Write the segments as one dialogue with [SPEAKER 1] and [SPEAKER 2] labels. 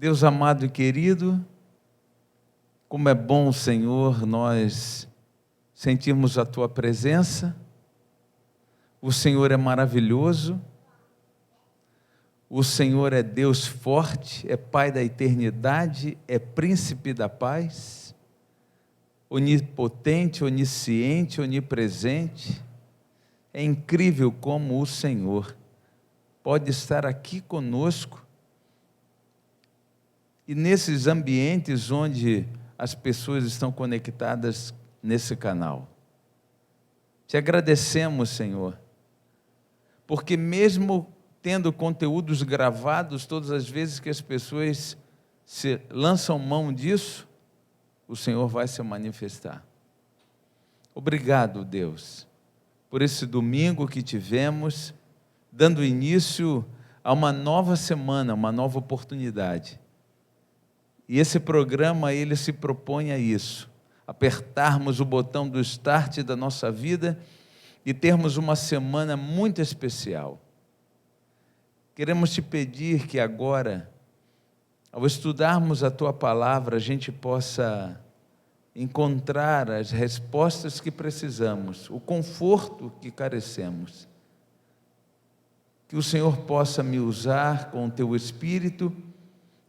[SPEAKER 1] Deus amado e querido, como é bom, Senhor, nós sentirmos a Tua presença. O Senhor é maravilhoso, o Senhor é Deus forte, é Pai da eternidade, é Príncipe da paz, onipotente, onisciente, onipresente. É incrível como o Senhor pode estar aqui conosco e nesses ambientes onde as pessoas estão conectadas nesse canal. Te agradecemos, Senhor, porque mesmo tendo conteúdos gravados, todas as vezes que as pessoas se lançam mão disso, o Senhor vai se manifestar. Obrigado, Deus, por esse domingo que tivemos, dando início a uma nova semana, uma nova oportunidade. E esse programa, ele se propõe a isso, apertarmos o botão do start da nossa vida e termos uma semana muito especial. Queremos te pedir que agora, ao estudarmos a Tua palavra, a gente possa encontrar as respostas que precisamos, o conforto que carecemos. Que o Senhor possa me usar com o Teu Espírito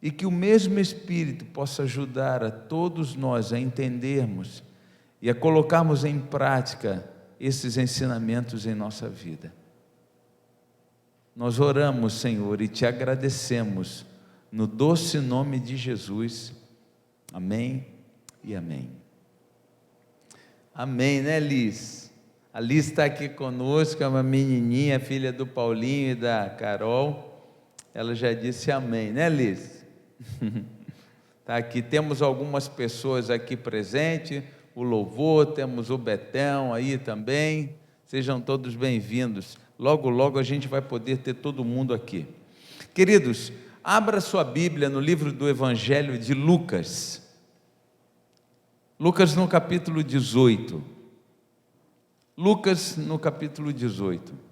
[SPEAKER 1] e que o mesmo Espírito possa ajudar a todos nós a entendermos e a colocarmos em prática esses ensinamentos em nossa vida. Nós oramos, Senhor, e te agradecemos no doce nome de Jesus. Amém e amém. Amém, né, Liz? A Liz está aqui conosco, é uma menininha, filha do Paulinho e da Carol. Ela já disse amém, né, Liz? Tá aqui, temos algumas pessoas aqui presentes, o louvor, temos o Betão aí também, sejam todos bem-vindos. Logo, logo a gente vai poder ter todo mundo aqui. Queridos, abra sua Bíblia no livro do Evangelho de Lucas. Lucas no capítulo 18. Lucas no capítulo 18.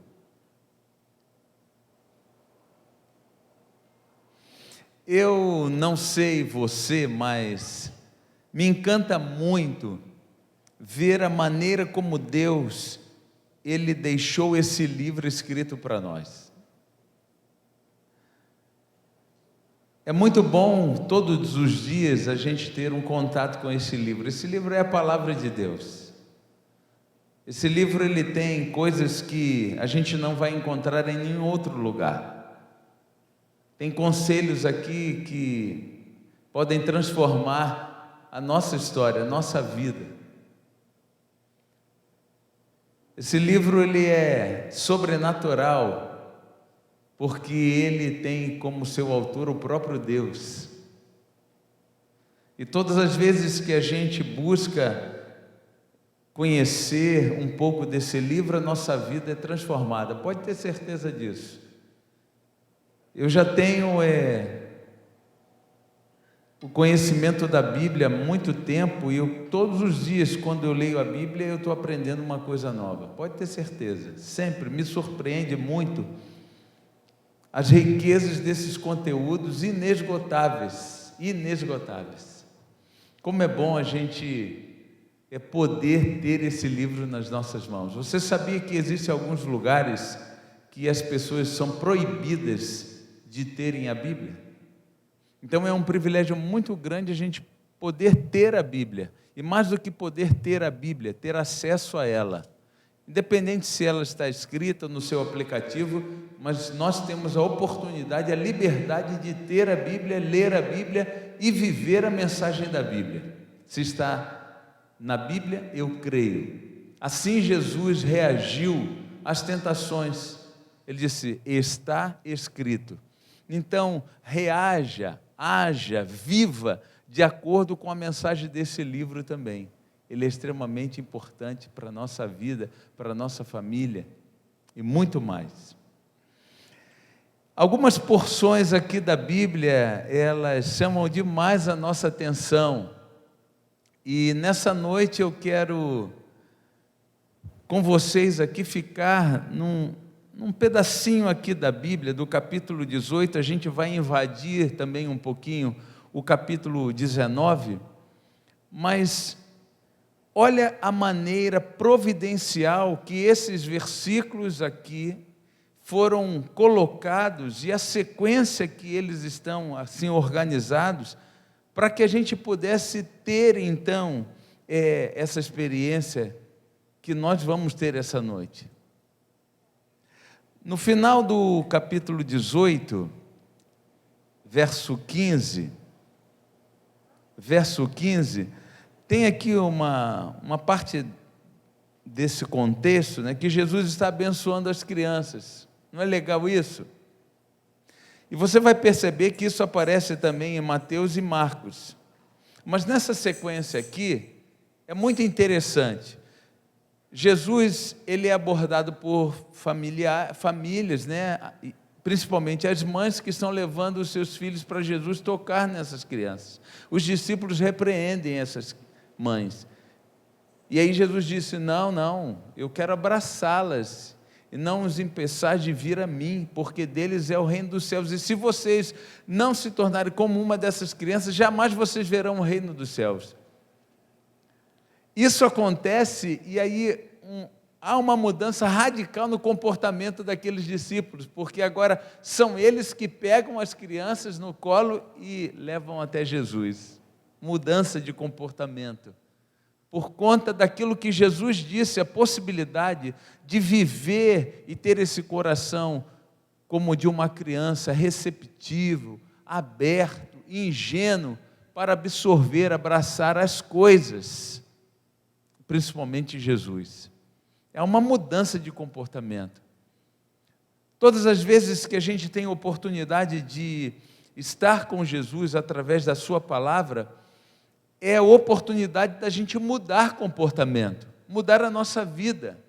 [SPEAKER 1] Eu não sei você, mas me encanta muito ver a maneira como Deus, Ele deixou esse livro escrito para nós. É muito bom todos os dias a gente ter um contato com esse livro. Esse livro é a palavra de Deus. Esse livro ele tem coisas que a gente não vai encontrar em nenhum outro lugar. Tem conselhos aqui que podem transformar a nossa história, a nossa vida. Esse livro ele é sobrenatural, porque ele tem como seu autor o próprio Deus. E todas as vezes que a gente busca conhecer um pouco desse livro, a nossa vida é transformada. Pode ter certeza disso. Eu já tenho o conhecimento da Bíblia há muito tempo e todos os dias, quando eu leio a Bíblia, eu estou aprendendo uma coisa nova. Pode ter certeza. Sempre me surpreende muito as riquezas desses conteúdos inesgotáveis. Inesgotáveis. Como é bom a gente poder ter esse livro nas nossas mãos. Você sabia que existem alguns lugares que as pessoas são proibidas de terem a Bíblia? Então é um privilégio muito grande a gente poder ter a Bíblia, e mais do que poder ter a Bíblia, ter acesso a ela, independente se ela está escrita no seu aplicativo, mas nós temos a oportunidade, a liberdade de ter a Bíblia, ler a Bíblia e viver a mensagem da Bíblia. Se está na Bíblia, eu creio. Assim Jesus reagiu às tentações. Ele disse: está escrito. Então, reaja, haja, viva de acordo com a mensagem desse livro também. Ele é extremamente importante para a nossa vida, para a nossa família e muito mais. Algumas porções aqui da Bíblia, elas chamam demais a nossa atenção. E nessa noite eu quero, com vocês aqui, ficar num pedacinho aqui da Bíblia, do capítulo 18, a gente vai invadir também um pouquinho o capítulo 19, mas olha a maneira providencial que esses versículos aqui foram colocados e a sequência que eles estão assim organizados para que a gente pudesse ter então essa experiência que nós vamos ter essa noite. No final do capítulo 18, verso 15, tem aqui uma parte desse contexto, né, que Jesus está abençoando as crianças. Não é legal isso? E você vai perceber que isso aparece também em Mateus e Marcos. Mas nessa sequência aqui, é muito interessante. Jesus, ele é abordado por famílias, né? Principalmente as mães que estão levando os seus filhos para Jesus tocar nessas crianças. Os discípulos repreendem essas mães. E aí Jesus disse, não, eu quero abraçá-las e não os impeçar de vir a mim, porque deles é o reino dos céus. E se vocês não se tornarem como uma dessas crianças, jamais vocês verão o reino dos céus. Isso acontece e aí há uma mudança radical no comportamento daqueles discípulos, porque agora são eles que pegam as crianças no colo e levam até Jesus. Mudança de comportamento. Por conta daquilo que Jesus disse, a possibilidade de viver e ter esse coração como de uma criança, receptivo, aberto, ingênuo, para absorver, abraçar as coisas, principalmente Jesus. É uma mudança de comportamento. Todas as vezes que a gente tem a oportunidade de estar com Jesus através da sua palavra, é a oportunidade da gente mudar comportamento, mudar a nossa vida.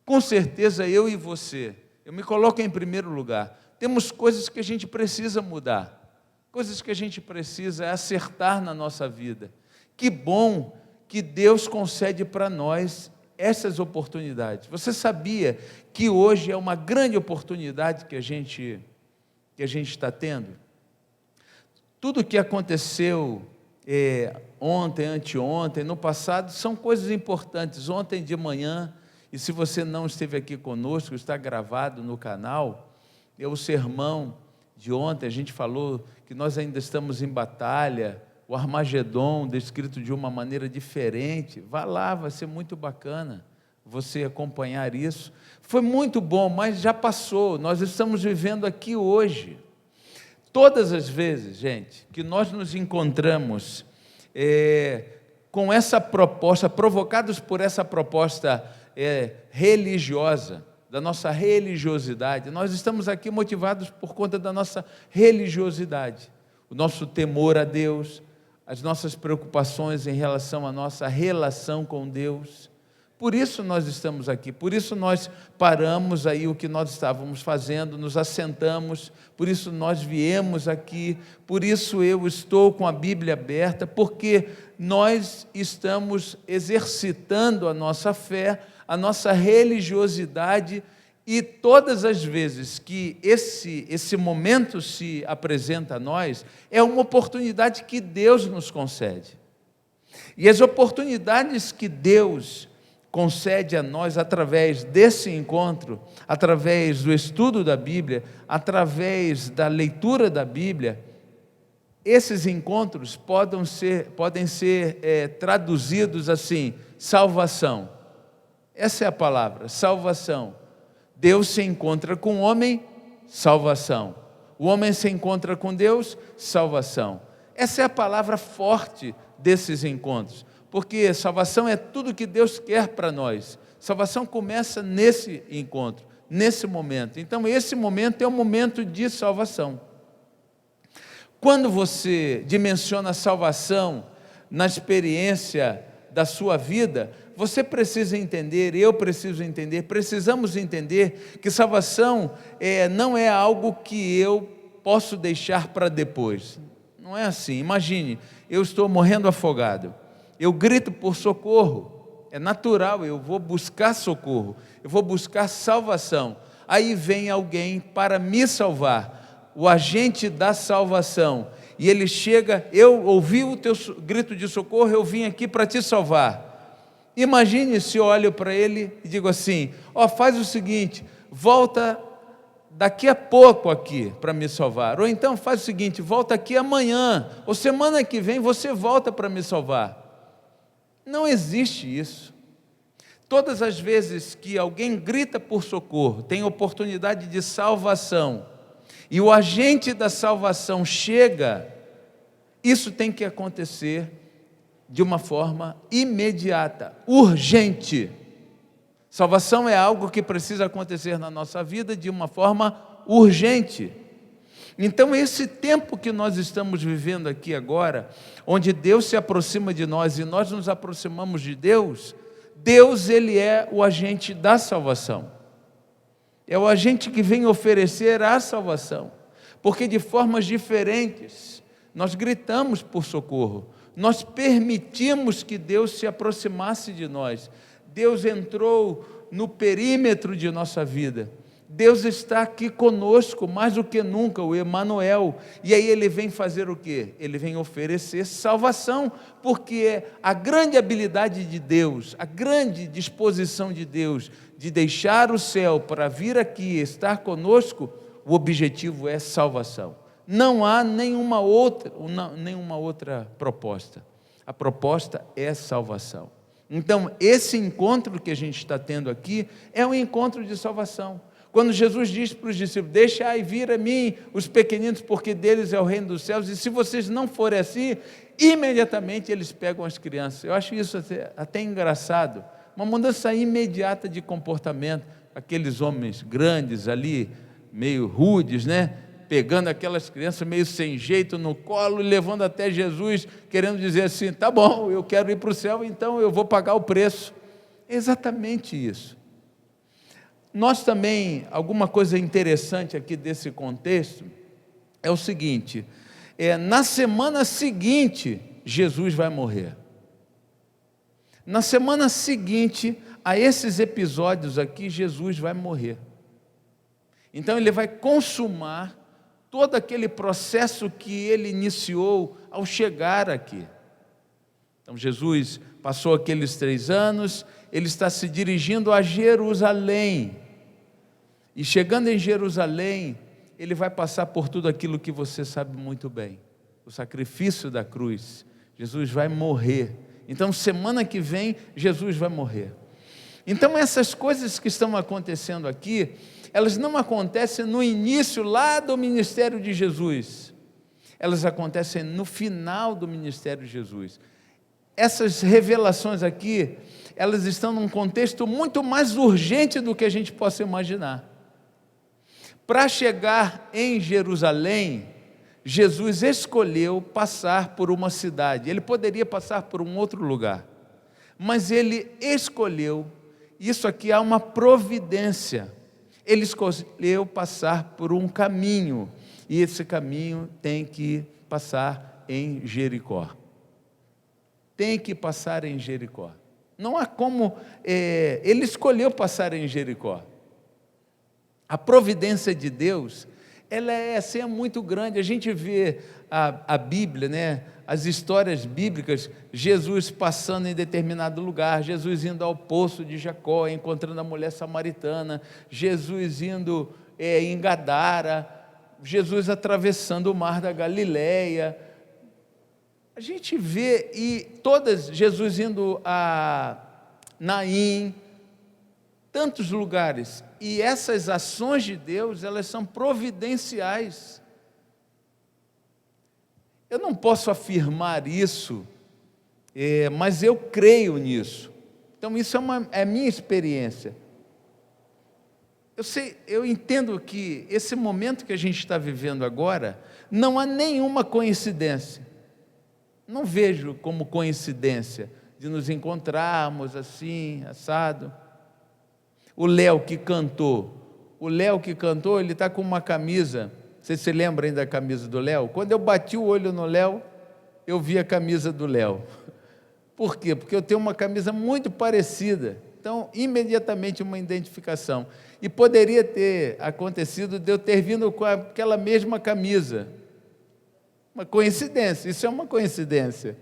[SPEAKER 1] Com certeza eu e você, eu me coloco em primeiro lugar, temos coisas que a gente precisa mudar, coisas que a gente precisa acertar na nossa vida. Que bom que Deus concede para nós essas oportunidades. Você sabia que hoje é uma grande oportunidade que a gente está tendo? Tudo o que aconteceu ontem, anteontem, no passado, são coisas importantes. Ontem de manhã, e se você não esteve aqui conosco, está gravado no canal, o sermão de ontem, a gente falou que nós ainda estamos em batalha, o Armagedon, descrito de uma maneira diferente. Vá lá, vai ser muito bacana você acompanhar isso. Foi muito bom, mas já passou, nós estamos vivendo aqui hoje. Todas as vezes, gente, que nós nos encontramos com essa proposta, provocados por essa proposta religiosa, da nossa religiosidade, nós estamos aqui motivados por conta da nossa religiosidade, o nosso temor a Deus, as nossas preocupações em relação à nossa relação com Deus. Por isso nós estamos aqui, por isso nós paramos aí o que nós estávamos fazendo, nos assentamos, por isso nós viemos aqui, por isso eu estou com a Bíblia aberta, porque nós estamos exercitando a nossa fé, a nossa religiosidade, e todas as vezes que esse momento se apresenta a nós, é uma oportunidade que Deus nos concede. E as oportunidades que Deus concede a nós através desse encontro, através do estudo da Bíblia, através da leitura da Bíblia, esses encontros podem ser traduzidos assim: salvação. Essa é a palavra, salvação. Deus se encontra com o homem, salvação. O homem se encontra com Deus, salvação. Essa é a palavra forte desses encontros, porque salvação é tudo que Deus quer para nós. Salvação começa nesse encontro, nesse momento. Então, esse momento é um momento de salvação. Quando você dimensiona a salvação na experiência da sua vida, você precisa entender, eu preciso entender, precisamos entender que salvação não é algo que eu posso deixar para depois. Não é assim. Imagine, eu estou morrendo afogado, eu grito por socorro, é natural, eu vou buscar socorro, eu vou buscar salvação. aí vem alguém para me salvar, o agente da salvação, e ele chega, eu ouvi o teu grito de socorro, eu vim aqui para te salvar. Imagine se eu olho para ele e digo assim, faz o seguinte, volta daqui a pouco aqui para me salvar, ou então faz o seguinte, volta aqui amanhã, ou semana que vem você volta para me salvar. Não existe isso. Todas as vezes que alguém grita por socorro, tem oportunidade de salvação, e o agente da salvação chega, isso tem que acontecer de uma forma imediata, urgente. Salvação é algo que precisa acontecer na nossa vida de uma forma urgente. Então, esse tempo que nós estamos vivendo aqui agora, onde Deus se aproxima de nós e nós nos aproximamos de Deus, Deus, Ele é o agente da salvação. É o agente que vem oferecer a salvação. Porque de formas diferentes, nós gritamos por socorro. Nós permitimos que Deus se aproximasse de nós. Deus entrou no perímetro de nossa vida. Deus está aqui conosco mais do que nunca, o Emanuel. E aí Ele vem fazer o quê? Ele vem oferecer salvação, porque a grande habilidade de Deus, a grande disposição de Deus, de deixar o céu para vir aqui estar conosco, o objetivo é salvação. Não há nenhuma outra proposta. A proposta é salvação. Então, esse encontro que a gente está tendo aqui é um encontro de salvação. Quando Jesus diz para os discípulos, deixai vir a mim os pequeninos, porque deles é o reino dos céus, e se vocês não forem assim, imediatamente eles pegam as crianças. Eu acho isso até engraçado, uma mudança imediata de comportamento, aqueles homens grandes ali, meio rudes, né? Pegando aquelas crianças meio sem jeito no colo e levando até Jesus, querendo dizer assim, tá bom, eu quero ir para o céu, então eu vou pagar o preço. É exatamente isso. Nós também, alguma coisa interessante aqui desse contexto, é o seguinte, na semana seguinte, Jesus vai morrer. Na semana seguinte a esses episódios aqui, Jesus vai morrer. Então Ele vai consumar todo aquele processo que Ele iniciou ao chegar aqui. Então Jesus passou aqueles 3 anos, Ele está se dirigindo a Jerusalém, e chegando em Jerusalém, Ele vai passar por tudo aquilo que você sabe muito bem, o sacrifício da cruz. Jesus vai morrer. Então semana que vem Jesus vai morrer. Então essas coisas que estão acontecendo aqui, elas não acontecem no início lá do ministério de Jesus, elas acontecem no final do ministério de Jesus. Essas revelações aqui, elas estão num contexto muito mais urgente do que a gente possa imaginar. Para chegar em Jerusalém, Jesus escolheu passar por uma cidade. Ele poderia passar por um outro lugar, mas Ele escolheu, isso aqui há uma providência, Ele escolheu passar por um caminho, e esse caminho tem que passar em Jericó. Tem que passar em Jericó. Não há como, Ele escolheu passar em Jericó. A providência de Deus, ela é muito grande. A gente vê a Bíblia, né? As histórias bíblicas, Jesus passando em determinado lugar, Jesus indo ao poço de Jacó, encontrando a mulher samaritana, Jesus indo em Gadara, Jesus atravessando o mar da Galileia. A gente vê, Jesus indo a Naim, tantos lugares, e essas ações de Deus, elas são providenciais. Eu não posso afirmar isso, mas eu creio nisso. Então isso é a minha experiência. Eu entendo que esse momento que a gente está vivendo agora, não há nenhuma coincidência. Não vejo como coincidência de nos encontrarmos assim, assado. O Léo que cantou, ele está com uma camisa, vocês se lembram da camisa do Léo? Quando eu bati o olho no Léo, eu vi a camisa do Léo. Por quê? Porque eu tenho uma camisa muito parecida, Então, imediatamente uma identificação. E poderia ter acontecido de eu ter vindo com aquela mesma camisa. Uma coincidência, isso é uma coincidência.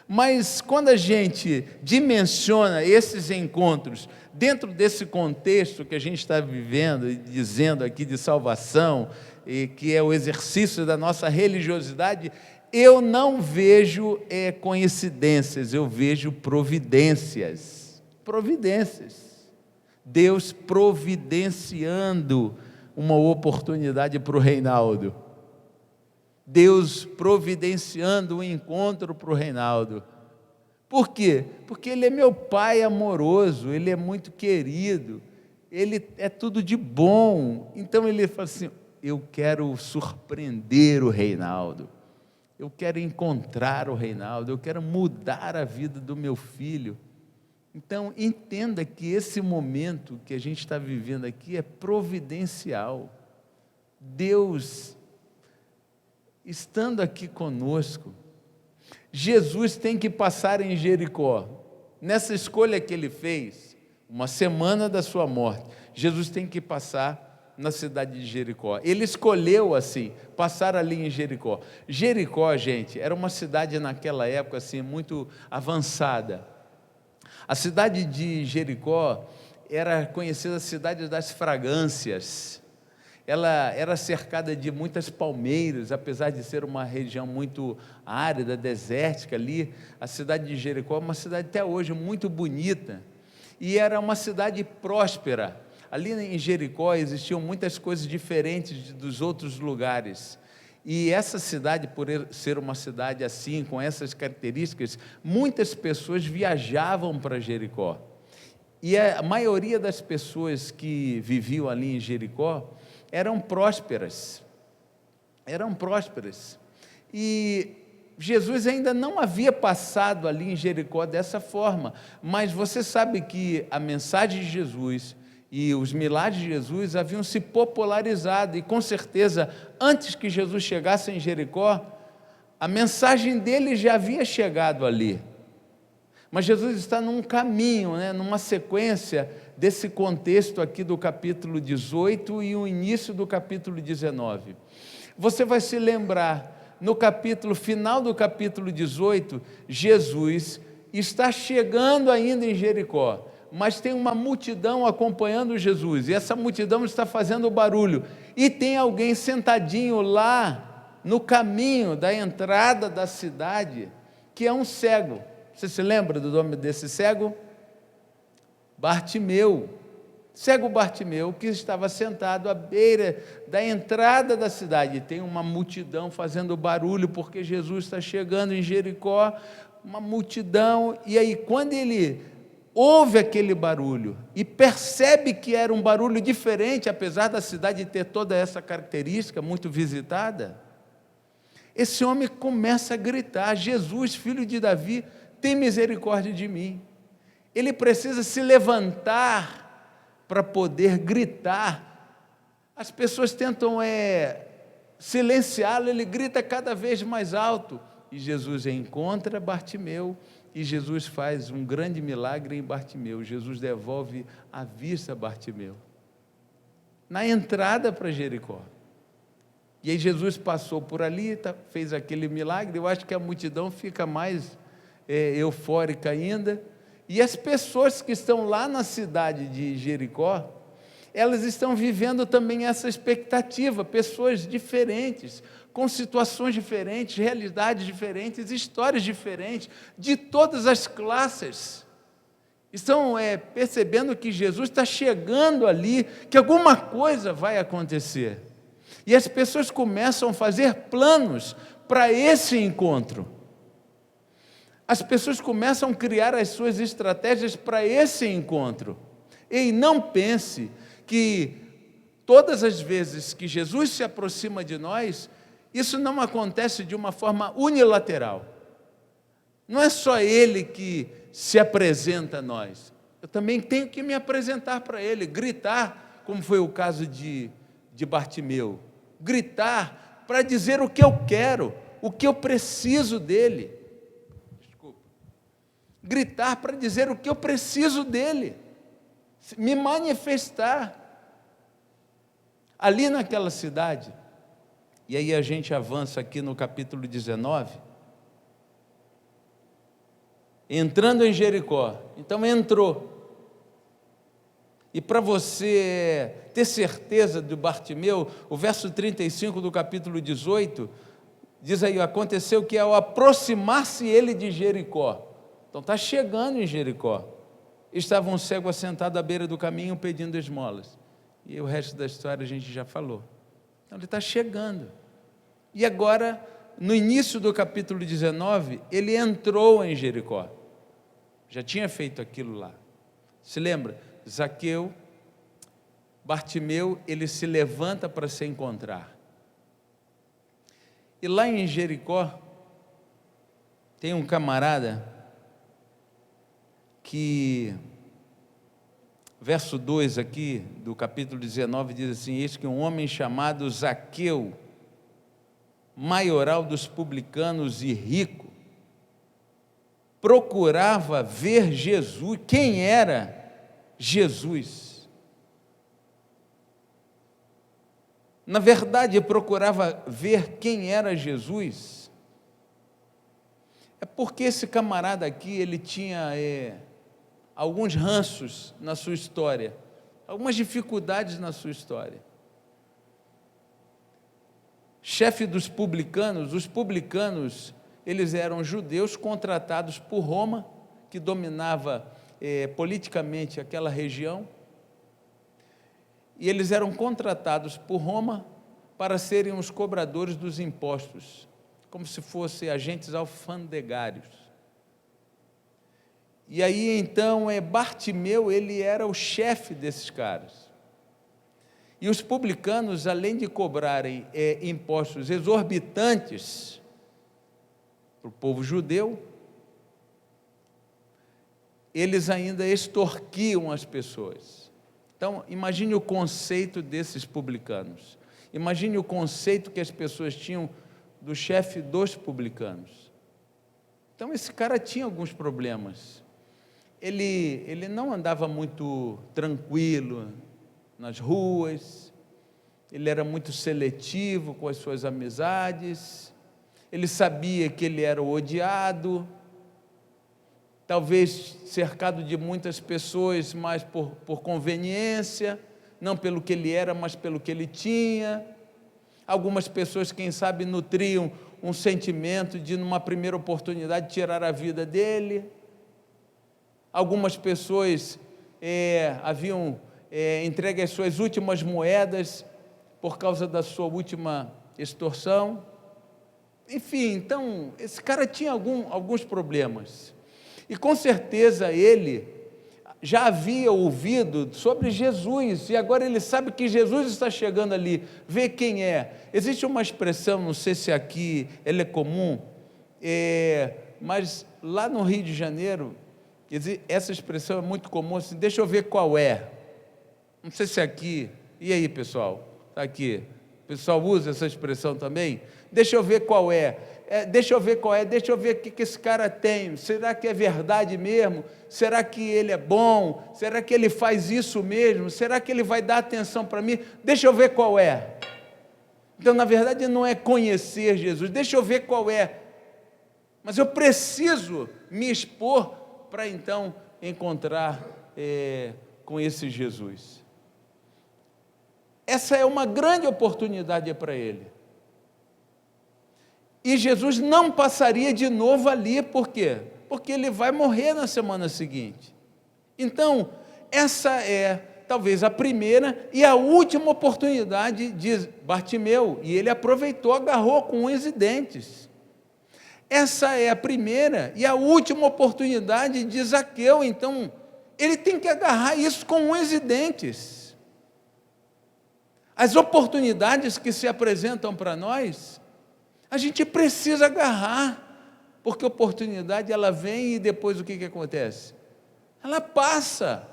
[SPEAKER 1] Mas quando a gente dimensiona esses encontros dentro desse contexto que a gente está vivendo e dizendo aqui de salvação, e que é o exercício da nossa religiosidade, eu não vejo coincidências, eu vejo providências. Providências. Deus providenciando uma oportunidade para o Reinaldo. Deus providenciando um encontro para o Reinaldo. Por quê? Porque ele é meu pai amoroso, ele é muito querido, ele é tudo de bom. Então ele fala assim, eu quero surpreender o Reinaldo, eu quero encontrar o Reinaldo, eu quero mudar a vida do meu filho. Então entenda que esse momento que a gente está vivendo aqui é providencial. Deus estando aqui conosco. Jesus tem que passar em Jericó. Nessa escolha que ele fez, uma semana da sua morte, Jesus tem que passar na cidade de Jericó. Ele escolheu assim, passar ali em Jericó. Jericó, gente, era uma cidade naquela época assim, muito avançada. A cidade de Jericó era conhecida a cidade das fragrâncias. Ela era cercada de muitas palmeiras, apesar de ser uma região muito árida, desértica ali. A cidade de Jericó é uma cidade até hoje muito bonita, e era uma cidade próspera. Ali em Jericó existiam muitas coisas diferentes dos outros lugares, e essa cidade, por ser uma cidade assim, com essas características, muitas pessoas viajavam para Jericó, e a maioria das pessoas que viviam ali em Jericó eram prósperas, e Jesus ainda não havia passado ali em Jericó dessa forma, mas você sabe que a mensagem de Jesus e os milagres de Jesus haviam se popularizado, e com certeza, antes que Jesus chegasse em Jericó, a mensagem dele já havia chegado ali. Mas Jesus está num caminho, numa sequência desse contexto aqui do capítulo 18 e o início do capítulo 19. Você vai se lembrar, no final do capítulo 18, Jesus está chegando ainda em Jericó, mas tem uma multidão acompanhando Jesus, e essa multidão está fazendo barulho, e tem alguém sentadinho lá no caminho da entrada da cidade, que é um cego. Você se lembra do nome desse cego? Bartimeu. Cego Bartimeu, que estava sentado à beira da entrada da cidade. Tem uma multidão fazendo barulho, porque Jesus está chegando em Jericó, uma multidão, e aí quando ele ouve aquele barulho, e percebe que era um barulho diferente, apesar da cidade ter toda essa característica, muito visitada, esse homem começa a gritar, Jesus, filho de Davi, tem misericórdia de mim. Ele precisa se levantar para poder gritar. As pessoas tentam silenciá-lo, ele grita cada vez mais alto, e Jesus encontra Bartimeu, e Jesus faz um grande milagre em Bartimeu. Jesus devolve a vista a Bartimeu, na entrada para Jericó. E aí Jesus passou por ali, fez aquele milagre. Eu acho que a multidão fica mais eufórica ainda, e as pessoas que estão lá na cidade de Jericó, elas estão vivendo também essa expectativa, pessoas diferentes, com situações diferentes, realidades diferentes, histórias diferentes, de todas as classes, estão percebendo que Jesus está chegando ali, que alguma coisa vai acontecer, e as pessoas começam a fazer planos para esse encontro. As pessoas começam a criar as suas estratégias para esse encontro. E não pense que todas as vezes que Jesus se aproxima de nós, isso não acontece de uma forma unilateral. Não é só Ele que se apresenta a nós. Eu também tenho que me apresentar para Ele, gritar, como foi o caso de Bartimeu. Gritar para dizer o que eu quero, o que eu preciso dele. gritar para dizer o que eu preciso dele, me manifestar ali naquela cidade. E aí a gente avança aqui no capítulo 19, entrando em Jericó. Então entrou. E para você ter certeza do Bartimeu, o verso 35 do capítulo 18, diz aí, aconteceu que ao aproximar-se ele de Jericó, então está chegando em Jericó, estava um cego assentado à beira do caminho pedindo esmolas. E o resto da história a gente já falou. Então ele está chegando. E agora, no início do capítulo 19, ele entrou em Jericó. Já tinha feito aquilo lá. Se lembra? Zaqueu, Bartimeu, ele se levanta para se encontrar. E lá em Jericó, tem um camarada que, verso 2 aqui, do capítulo 19, diz assim, eis que um homem chamado Zaqueu, maioral dos publicanos e rico, procurava ver Jesus. Quem era Jesus? Na verdade, procurava ver quem era Jesus. É porque esse camarada aqui, ele tinha alguns ranços na sua história, algumas dificuldades na sua história. Chefe dos publicanos, os publicanos, eles eram judeus contratados por Roma, que dominava politicamente aquela região, e eles eram contratados por Roma para serem os cobradores dos impostos, como se fossem agentes alfandegários. E aí então Bartimeu, ele era o chefe desses caras. E os publicanos, além de cobrarem impostos exorbitantes para o povo judeu, eles ainda extorquiam as pessoas. Então, imagine o conceito desses publicanos. Imagine o conceito que as pessoas tinham do chefe dos publicanos. Então, esse cara tinha alguns problemas. Ele não andava muito tranquilo nas ruas, ele era muito seletivo com as suas amizades, ele sabia que ele era odiado, talvez cercado de muitas pessoas, mas por conveniência, não pelo que ele era, mas pelo que ele tinha. Algumas pessoas, quem sabe, nutriam um sentimento de, numa primeira oportunidade, tirar a vida dele. Algumas pessoas haviam entregue as suas últimas moedas por causa da sua última extorsão. Enfim, então, esse cara tinha alguns problemas. E com certeza ele já havia ouvido sobre Jesus, e agora ele sabe que Jesus está chegando ali, vê quem é. Existe uma expressão, não sei se aqui ela é comum, mas lá no Rio de Janeiro, essa expressão é muito comum, assim, deixa eu ver qual é. Não sei se é aqui, e aí pessoal, está aqui, o pessoal usa essa expressão também? Deixa eu ver qual é. Deixa eu ver qual é, deixa eu ver o que esse cara tem, será que é verdade mesmo? Será que ele é bom? Será que ele faz isso mesmo? Será que ele vai dar atenção para mim? Deixa eu ver qual é. Então, na verdade, não é conhecer Jesus, deixa eu ver qual é, mas eu preciso me expor para então encontrar com esse Jesus. Essa é uma grande oportunidade para ele. E Jesus não passaria de novo ali, por quê? Porque ele vai morrer na semana seguinte. Então, essa é talvez a primeira e a última oportunidade de Bartimeu, e ele aproveitou, agarrou com unhas e dentes. Essa é a primeira e a última oportunidade de Zaqueu, então, ele tem que agarrar isso com unhas e dentes. As oportunidades que se apresentam para nós, a gente precisa agarrar, porque a oportunidade ela vem e depois o que acontece? Ela passa.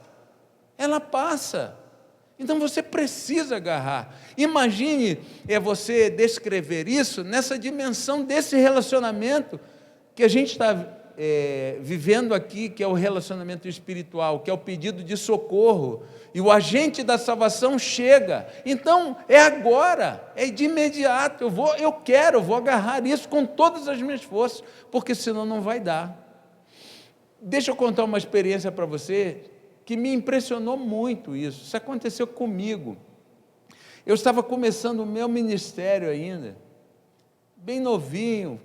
[SPEAKER 1] Então você precisa agarrar. Imagine você descrever isso nessa dimensão desse relacionamento que a gente está vivendo aqui, que é o relacionamento espiritual, que é o pedido de socorro, e o agente da salvação chega. Então, é agora, é de imediato. Eu vou agarrar isso com todas as minhas forças, porque senão não vai dar. Deixa eu contar uma experiência para você que me impressionou muito isso. Isso aconteceu comigo. Eu estava começando o meu ministério ainda, bem novinho,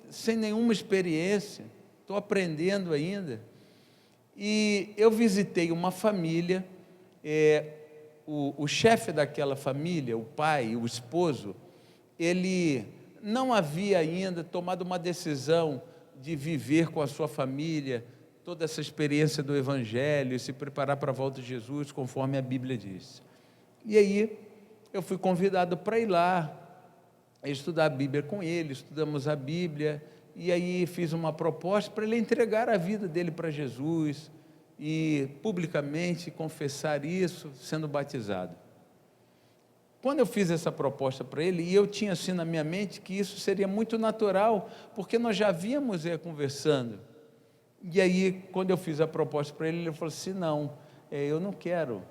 [SPEAKER 1] sem nenhuma experiência, estou aprendendo ainda. E eu visitei uma família, o chefe daquela família, o pai, o esposo, ele não havia ainda tomado uma decisão de viver com a sua família toda essa experiência do Evangelho e se preparar para a volta de Jesus, conforme a Bíblia diz. E aí, eu fui convidado para ir lá, estudar a Bíblia com ele, estudamos a Bíblia, e aí fiz uma proposta para ele entregar a vida dele para Jesus, e publicamente confessar isso, sendo batizado. Quando eu fiz essa proposta para ele, e eu tinha assim na minha mente que isso seria muito natural, porque nós já vínhamos conversando. E aí, quando eu fiz a proposta para ele falou assim, não, eu não quero,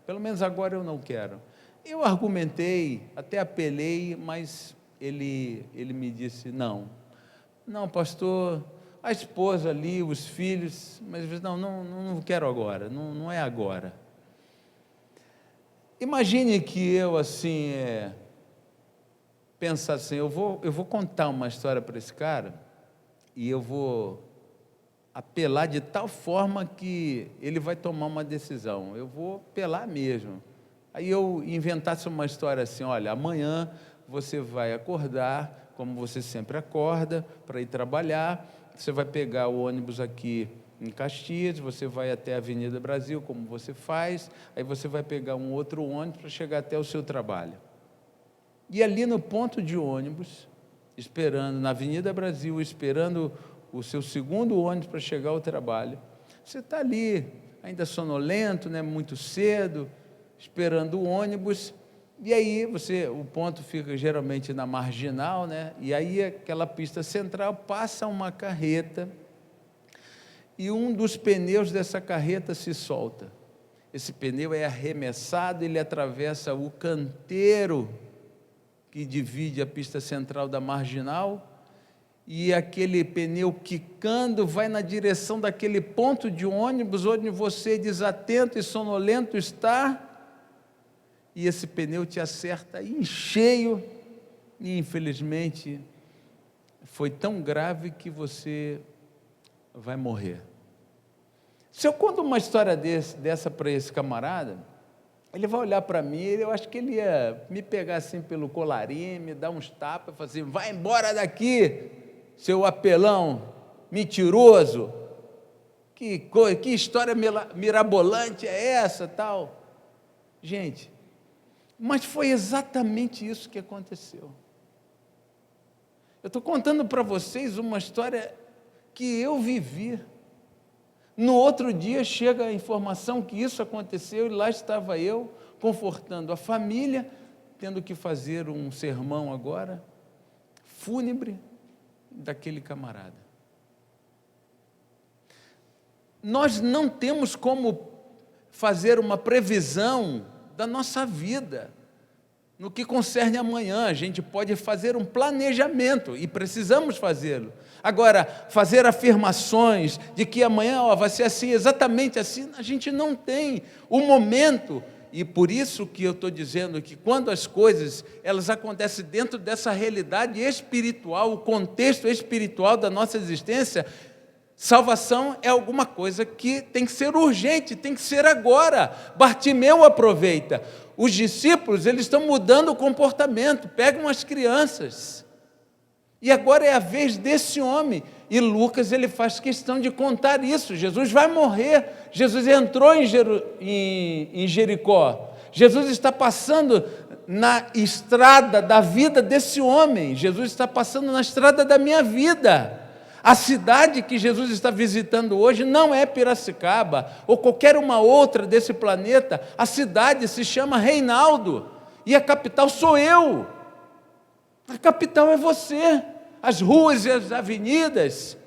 [SPEAKER 1] pelo menos agora eu não quero. Eu argumentei, até apelei, mas ele me disse, não, pastor, a esposa ali, os filhos, mas eu disse, não quero agora, não é agora. Imagine que eu assim, pensar assim, eu vou contar uma história para esse cara, e eu vou apelar de tal forma que ele vai tomar uma decisão, eu vou apelar mesmo. Aí eu inventasse uma história assim, olha, amanhã você vai acordar, como você sempre acorda, para ir trabalhar, você vai pegar o ônibus aqui em Caxias, você vai até a Avenida Brasil, como você faz, aí você vai pegar um outro ônibus para chegar até o seu trabalho. E ali no ponto de ônibus, esperando, na Avenida Brasil, esperando o seu segundo ônibus para chegar ao trabalho, você está ali, ainda sonolento, né, muito cedo, esperando o ônibus, e aí o ponto fica geralmente na marginal, né, e aí aquela pista central passa uma carreta, e um dos pneus dessa carreta se solta. Esse pneu é arremessado, ele atravessa o canteiro que divide a pista central da marginal, e aquele pneu quicando vai na direção daquele ponto de ônibus onde você, desatento e sonolento, está, e esse pneu te acerta em cheio, e infelizmente foi tão grave que você vai morrer. Se eu conto uma história dessa para esse camarada, ele vai olhar para mim, eu acho que ele ia me pegar assim pelo colarinho, me dar uns tapas, e falar assim, vai embora daqui, seu apelão mentiroso, que história mirabolante é essa, tal. Gente, mas foi exatamente isso que aconteceu. Eu estou contando para vocês uma história que eu vivi. No outro dia chega a informação que isso aconteceu, e lá estava eu, confortando a família, tendo que fazer um sermão agora, fúnebre, daquele camarada. Nós não temos como fazer uma previsão da nossa vida, no que concerne amanhã. A gente pode fazer um planejamento, e precisamos fazê-lo. Agora, fazer afirmações de que amanhã vai ser assim, exatamente assim, a gente não tem o momento. E por isso que eu estou dizendo que quando as coisas elas acontecem dentro dessa realidade espiritual, o contexto espiritual da nossa existência, salvação é alguma coisa que tem que ser urgente, tem que ser agora. Bartimeu aproveita. Os discípulos, eles estão mudando o comportamento, pegam as crianças. E agora é a vez desse homem. E Lucas, ele faz questão de contar isso. Jesus vai morrer. Jesus entrou em Jericó. Jesus está passando na estrada da vida desse homem. Jesus está passando na estrada da minha vida. A cidade que Jesus está visitando hoje não é Piracicaba ou qualquer uma outra desse planeta. A cidade se chama Reinaldo e a capital sou eu. A capital é você. as ruas e as avenidas,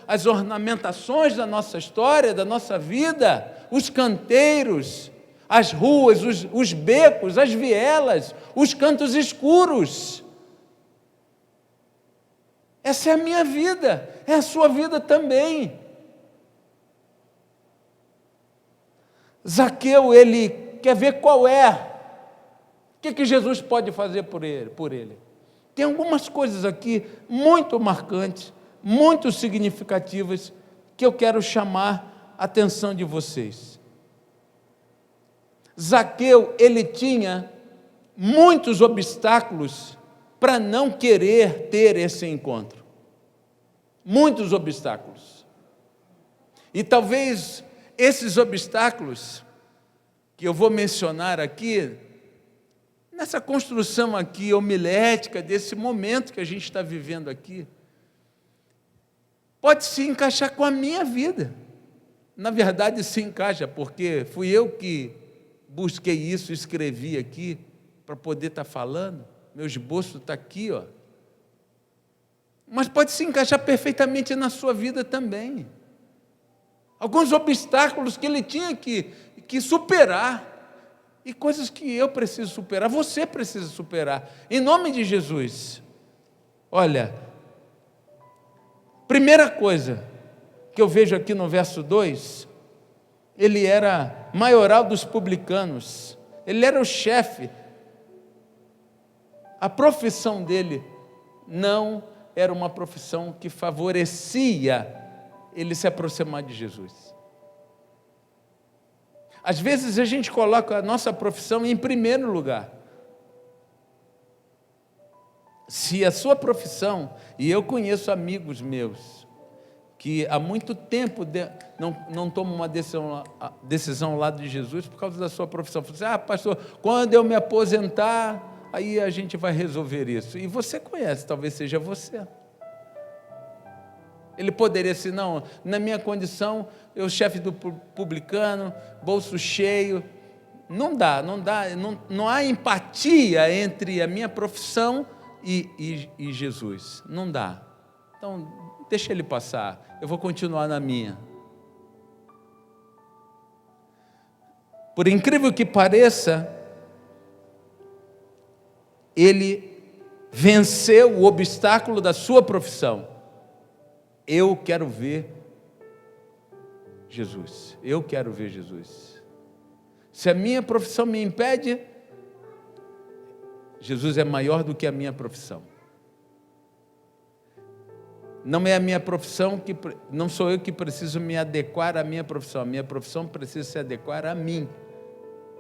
[SPEAKER 1] as ornamentações da nossa história, da nossa vida, os canteiros, as ruas, os becos, as vielas, os cantos escuros. Essa é a minha vida, é a sua vida também. Zaqueu, ele quer ver qual é, o que Jesus pode fazer por ele. Tem algumas coisas aqui muito marcantes, muito significativas, que eu quero chamar a atenção de vocês. Zaqueu, ele tinha muitos obstáculos para não querer ter esse encontro. Muitos obstáculos. E talvez esses obstáculos que eu vou mencionar aqui, nessa construção aqui homilética, desse momento que a gente está vivendo aqui, pode se encaixar com a minha vida. Na verdade, se encaixa, porque fui eu que busquei isso, escrevi aqui, para poder estar falando. Meu esboço está aqui, ó. Mas pode se encaixar perfeitamente na sua vida também. Alguns obstáculos que ele tinha que superar, e coisas que eu preciso superar, você precisa superar, em nome de Jesus. Olha, primeira coisa que eu vejo aqui no verso 2, ele era maioral dos publicanos, ele era o chefe. A profissão dele não era uma profissão que favorecia ele se aproximar de Jesus. Às vezes a gente coloca a nossa profissão em primeiro lugar. Se a sua profissão, e eu conheço amigos meus, que há muito tempo não tomam uma decisão ao lado de Jesus por causa da sua profissão. Você diz, pastor, quando eu me aposentar, aí a gente vai resolver isso. E você conhece, talvez seja você. Ele poderia dizer, não, na minha condição, eu chefe do publicano, bolso cheio. Não há empatia entre a minha profissão e Jesus. Não dá. Então, deixa ele passar, eu vou continuar na minha. Por incrível que pareça, ele venceu o obstáculo da sua profissão. Eu quero ver Jesus. Eu quero ver Jesus. Se a minha profissão me impede, Jesus é maior do que a minha profissão. Não é a minha profissão não sou eu que preciso me adequar à minha profissão. A minha profissão precisa se adequar a mim,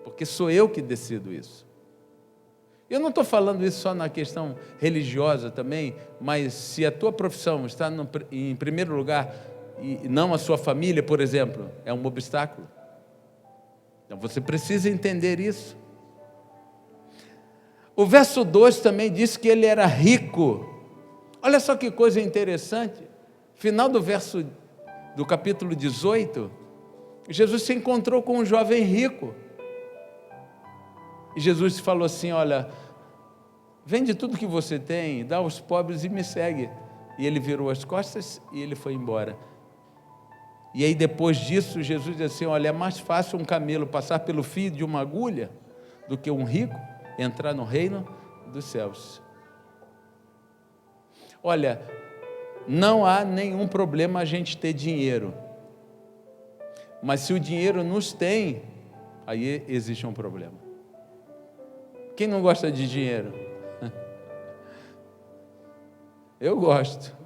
[SPEAKER 1] porque sou eu que decido isso. Eu não estou falando isso só na questão religiosa também, mas se a tua profissão está em primeiro lugar e não a sua família, por exemplo, é um obstáculo. Então você precisa entender isso. O verso 2 também diz que ele era rico. Olha só que coisa interessante. Final do capítulo 18, Jesus se encontrou com um jovem rico. E Jesus falou assim, olha, vende tudo que você tem, dá aos pobres e me segue. E ele virou as costas e ele foi embora. E aí depois disso, Jesus disse assim, olha, é mais fácil um camelo passar pelo fio de uma agulha do que um rico entrar no reino dos céus. Olha, não há nenhum problema a gente ter dinheiro. Mas se o dinheiro nos tem, aí existe um problema. Quem não gosta de dinheiro? Eu gosto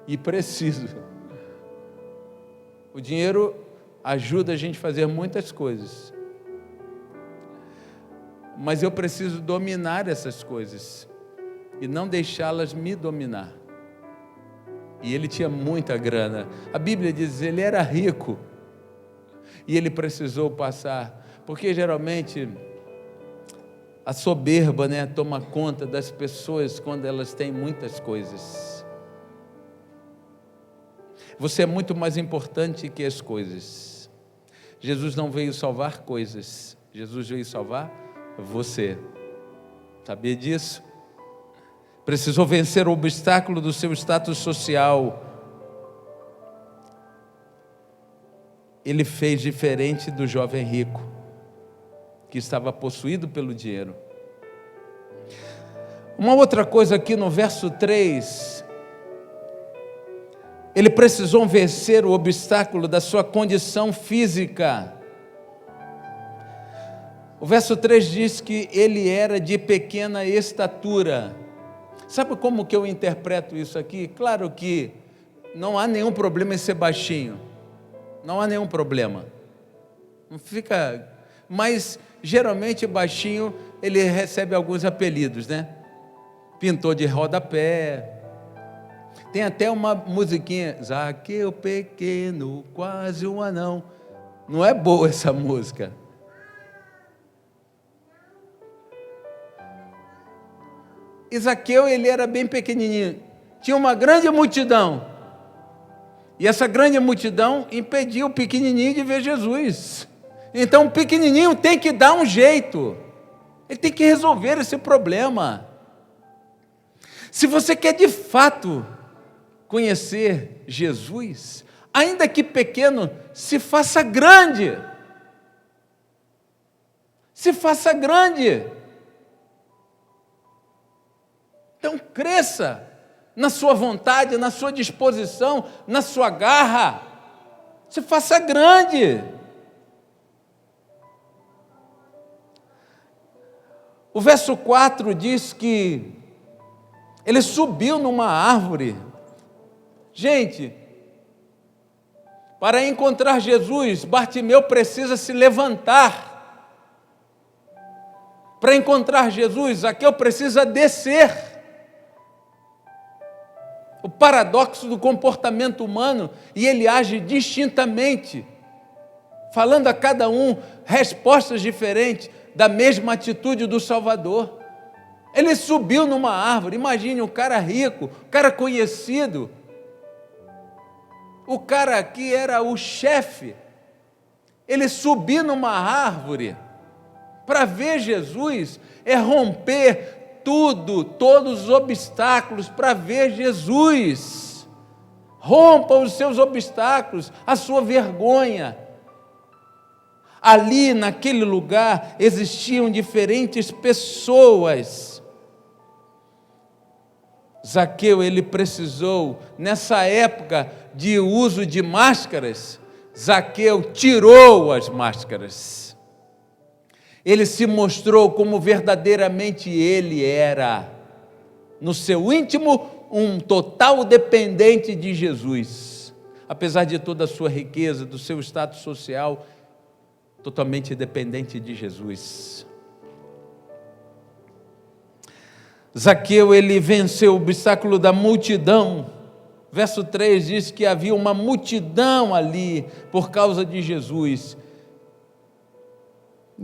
[SPEAKER 1] e preciso. O dinheiro ajuda a gente a fazer muitas coisas. Mas eu preciso dominar essas coisas e não deixá-las me dominar. E ele tinha muita grana. A Bíblia diz que ele era rico e ele precisou passar, porque geralmente a soberba, toma conta das pessoas quando elas têm muitas coisas. Você é muito mais importante que as coisas. Jesus não veio salvar coisas, Jesus veio salvar você. Sabia disso? precisou vencer o obstáculo do seu status social. Ele fez diferente do jovem rico, que estava possuído pelo dinheiro. Uma outra coisa aqui no verso 3, ele precisou vencer o obstáculo da sua condição física. O verso 3 diz que ele era de pequena estatura. Sabe como que eu interpreto isso aqui? Claro que não há nenhum problema em ser baixinho. Não há nenhum problema. Não fica... Mas, geralmente, baixinho, ele recebe alguns apelidos, né? Pintor de rodapé. Tem até uma musiquinha, Zaqueu pequeno, quase um anão. Não é boa essa música. E Zaqueu, ele era bem pequenininho. Tinha uma grande multidão. E essa grande multidão impedia o pequenininho de ver Jesus. Então o pequenininho tem que dar um jeito. Ele tem que resolver esse problema. Se você quer de fato conhecer Jesus, ainda que pequeno, se faça grande. Se faça grande. Então cresça na sua vontade, na sua disposição, na sua garra. Se faça grande. O verso 4 diz que ele subiu numa árvore. Gente, para encontrar Jesus, Bartimeu precisa se levantar. Para encontrar Jesus, Zaqueu precisa descer. O paradoxo do comportamento humano, e ele age distintamente, falando a cada um respostas diferentes da mesma atitude do Salvador. Ele subiu numa árvore. Imagine um cara rico, um cara conhecido, o cara que era o chefe. Ele subir numa árvore para ver Jesus é romper todos os obstáculos para ver Jesus. Rompa os seus obstáculos, a sua vergonha. Ali, naquele lugar, existiam diferentes pessoas. Zaqueu, ele precisou, nessa época de uso de máscaras, Zaqueu tirou as máscaras. Ele se mostrou como verdadeiramente ele era, no seu íntimo, um total dependente de Jesus. Apesar de toda a sua riqueza, do seu status social, totalmente dependente de Jesus. Zaqueu, ele venceu o obstáculo da multidão. Verso 3 diz que havia uma multidão ali por causa de Jesus.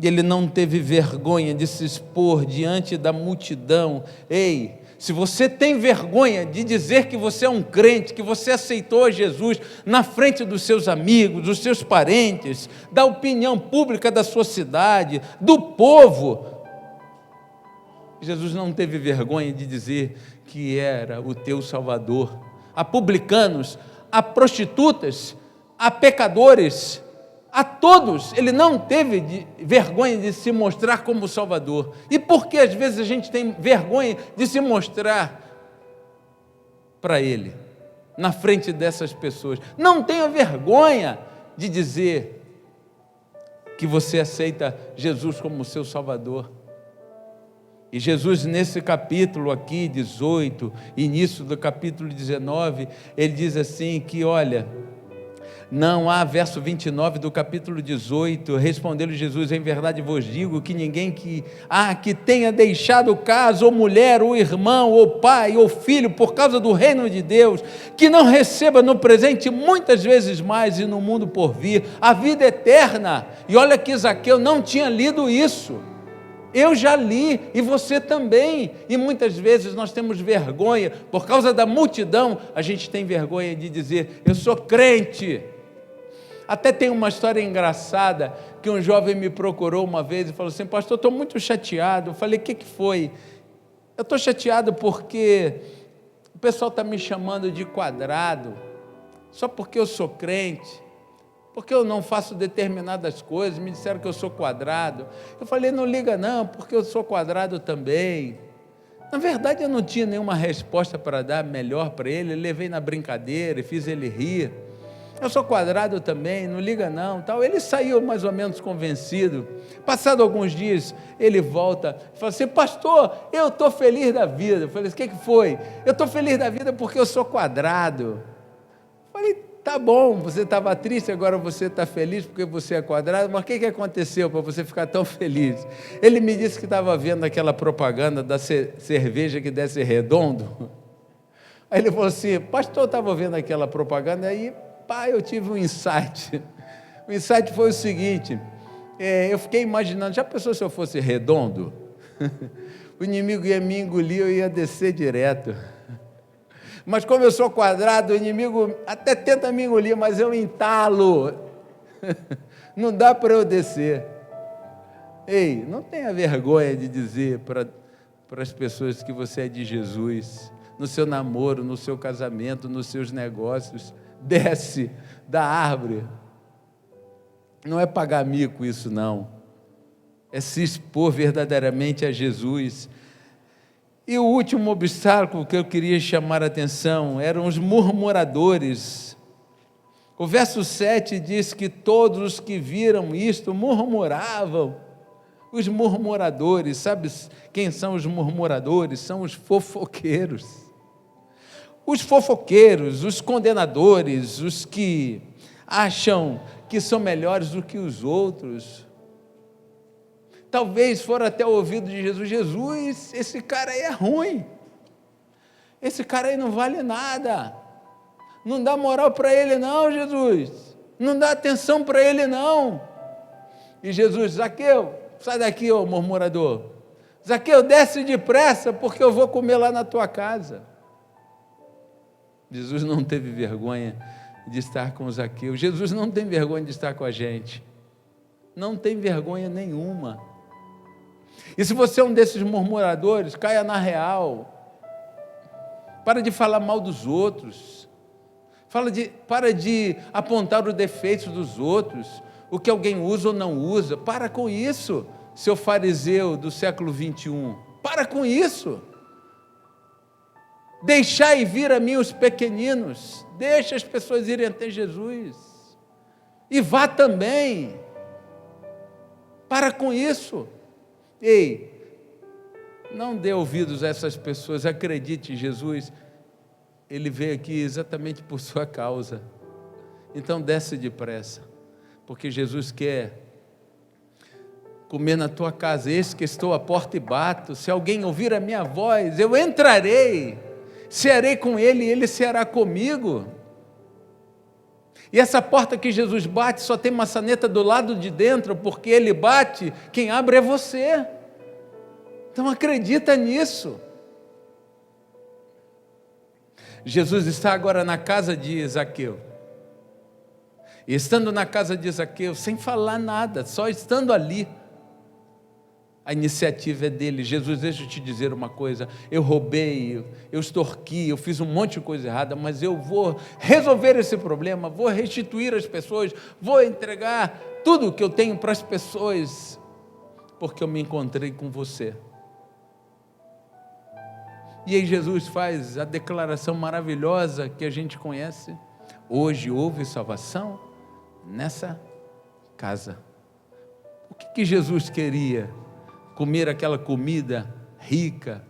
[SPEAKER 1] Ele não teve vergonha de se expor diante da multidão. Ei, se você tem vergonha de dizer que você é um crente, que você aceitou Jesus na frente dos seus amigos, dos seus parentes, da opinião pública da sua cidade, do povo, Jesus não teve vergonha de dizer que era o teu Salvador. A publicanos, a prostitutas, a pecadores, a todos, ele não teve vergonha de se mostrar como Salvador. E por que às vezes a gente tem vergonha de se mostrar para ele, na frente dessas pessoas? Não tenha vergonha de dizer que você aceita Jesus como seu Salvador. E Jesus, nesse capítulo aqui, 18, início do capítulo 19, ele diz assim que, olha, não há, verso 29 do capítulo 18, respondeu-lhe Jesus, em verdade vos digo que ninguém que tenha deixado casa, ou mulher, ou irmão, ou pai, ou filho, por causa do reino de Deus, que não receba no presente muitas vezes mais e no mundo por vir, a vida eterna. E olha que Zaqueu não tinha lido isso. Eu já li, e você também, e muitas vezes nós temos vergonha, por causa da multidão, a gente tem vergonha de dizer, eu sou crente. Até tem uma história engraçada, que um jovem me procurou uma vez e falou assim, pastor, estou muito chateado. Eu falei, o que foi? Eu estou chateado porque o pessoal está me chamando de quadrado, só porque eu sou crente, porque eu não faço determinadas coisas, me disseram que eu sou quadrado. Eu falei, não liga não, porque eu sou quadrado também. Na verdade, eu não tinha nenhuma resposta para dar melhor para ele, levei na brincadeira e fiz ele rir. Eu sou quadrado também, não liga não, tal. Ele saiu mais ou menos convencido. Passado alguns dias, ele volta e fala assim, pastor, eu estou feliz da vida. Eu falei, o que foi? Eu estou feliz da vida porque eu sou quadrado. Eu falei, tá bom, você estava triste, agora você está feliz porque você é quadrado, mas o que aconteceu para você ficar tão feliz? Ele me disse que estava vendo aquela propaganda da cerveja que desce redondo. Aí ele falou assim, pastor, eu estava vendo aquela propaganda, aí, pai, eu tive um insight. O insight foi o seguinte, eu fiquei imaginando, já pensou se eu fosse redondo? O inimigo ia me engolir, eu ia descer direto. Mas como eu sou quadrado, o inimigo até tenta me engolir, mas eu entalo. Não dá para eu descer. Ei, não tenha vergonha de dizer para as pessoas que você é de Jesus, no seu namoro, no seu casamento, nos seus negócios. Desce da árvore. Não é pagar mico isso não. É se expor verdadeiramente a Jesus. E o último obstáculo que eu queria chamar a atenção eram os murmuradores. O verso 7 diz que todos os que viram isto murmuravam. Os murmuradores, sabe quem são os murmuradores? São os fofoqueiros. Os fofoqueiros, os condenadores, os que acham que são melhores do que os outros. Talvez foram até o ouvido de Jesus, Jesus, esse cara aí é ruim, esse cara aí não vale nada, não dá moral para ele não, Jesus, não dá atenção para ele não. E Jesus, Zaqueu, sai daqui, ô murmurador, Zaqueu, desce depressa, porque eu vou comer lá na tua casa. Jesus não teve vergonha de estar com Zaqueu, Jesus não tem vergonha de estar com a gente, não tem vergonha nenhuma. E se você é um desses murmuradores, caia na real. Para de falar mal dos outros. Para de apontar os defeitos dos outros, o que alguém usa ou não usa. Para com isso, seu fariseu do século 21. Para com isso. Deixai vir a mim os pequeninos. Deixa as pessoas irem até Jesus. E vá também. Para com isso. Ei, não dê ouvidos a essas pessoas, acredite em Jesus, Ele veio aqui exatamente por sua causa, então desce depressa, porque Jesus quer comer na tua casa. Eis que estou à porta e bato, se alguém ouvir a minha voz, eu entrarei, cearei com ele e ele ceará comigo. E essa porta que Jesus bate só tem maçaneta do lado de dentro, porque ele bate, quem abre é você. Então acredita nisso. Jesus está agora na casa de Zaqueu. E estando na casa de Zaqueu, sem falar nada, só estando ali, a iniciativa é dele. Jesus, deixa eu te dizer uma coisa, eu roubei, eu extorqui, eu fiz um monte de coisa errada, mas eu vou resolver esse problema, vou restituir as pessoas, vou entregar tudo o que eu tenho para as pessoas, porque eu me encontrei com você. E aí Jesus faz a declaração maravilhosa que a gente conhece: hoje houve salvação nessa casa. O que Jesus queria? Comer aquela comida rica,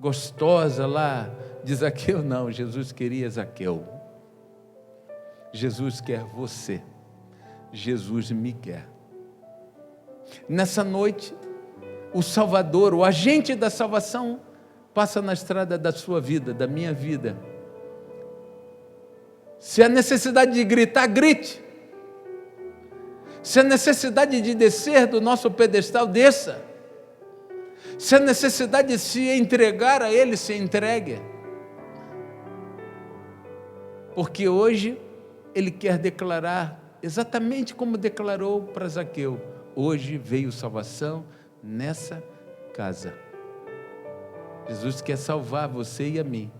[SPEAKER 1] gostosa lá de Zaqueu? Não, Jesus queria Zaqueu. Jesus quer você. Jesus me quer. Nessa noite, o Salvador, o agente da salvação, passa na estrada da sua vida, da minha vida. Se há necessidade de gritar, grite. Se há necessidade de descer do nosso pedestal, desça. Se há necessidade de se entregar a Ele, se entregue. Porque hoje Ele quer declarar exatamente como declarou para Zaqueu: hoje veio salvação nessa casa. Jesus quer salvar você e a mim.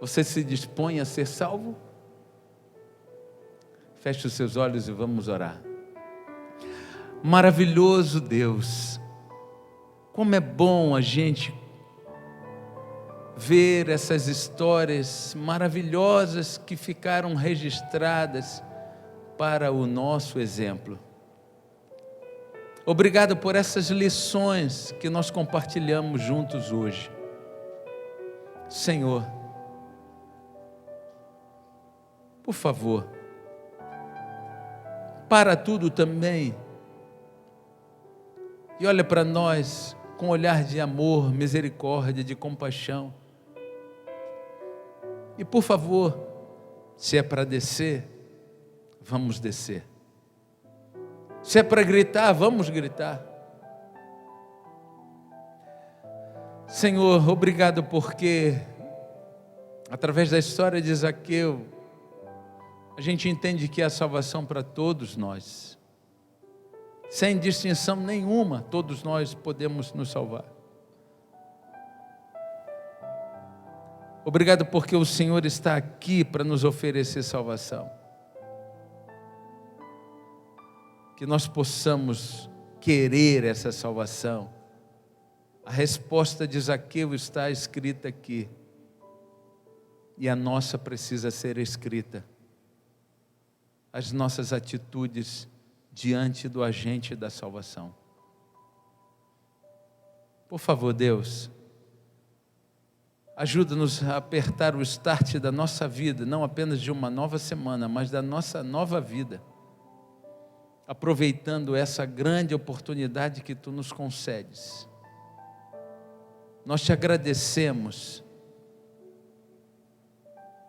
[SPEAKER 1] Você se dispõe a ser salvo? Feche os seus olhos e vamos orar. Maravilhoso Deus, como é bom a gente ver essas histórias maravilhosas que ficaram registradas para o nosso exemplo. Obrigado por essas lições que nós compartilhamos juntos hoje. Senhor, por favor, para tudo também e olha para nós com um olhar de amor, misericórdia, de compaixão. E por favor, se é para descer, vamos descer. Se é para gritar, vamos gritar. Senhor, obrigado porque, através da história de Zaqueu, a gente entende que há salvação para todos nós. Sem distinção nenhuma, todos nós podemos nos salvar. Obrigado porque o Senhor está aqui para nos oferecer salvação. Que nós possamos querer essa salvação. A resposta de Zaqueu está escrita aqui. E a nossa precisa ser escrita. As nossas atitudes diante do agente da salvação. Por favor, Deus, ajuda-nos a apertar o start da nossa vida, não apenas de uma nova semana, mas da nossa nova vida, aproveitando essa grande oportunidade que Tu nos concedes. Nós Te agradecemos,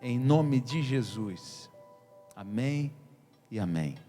[SPEAKER 1] em nome de Jesus. Amém e amém.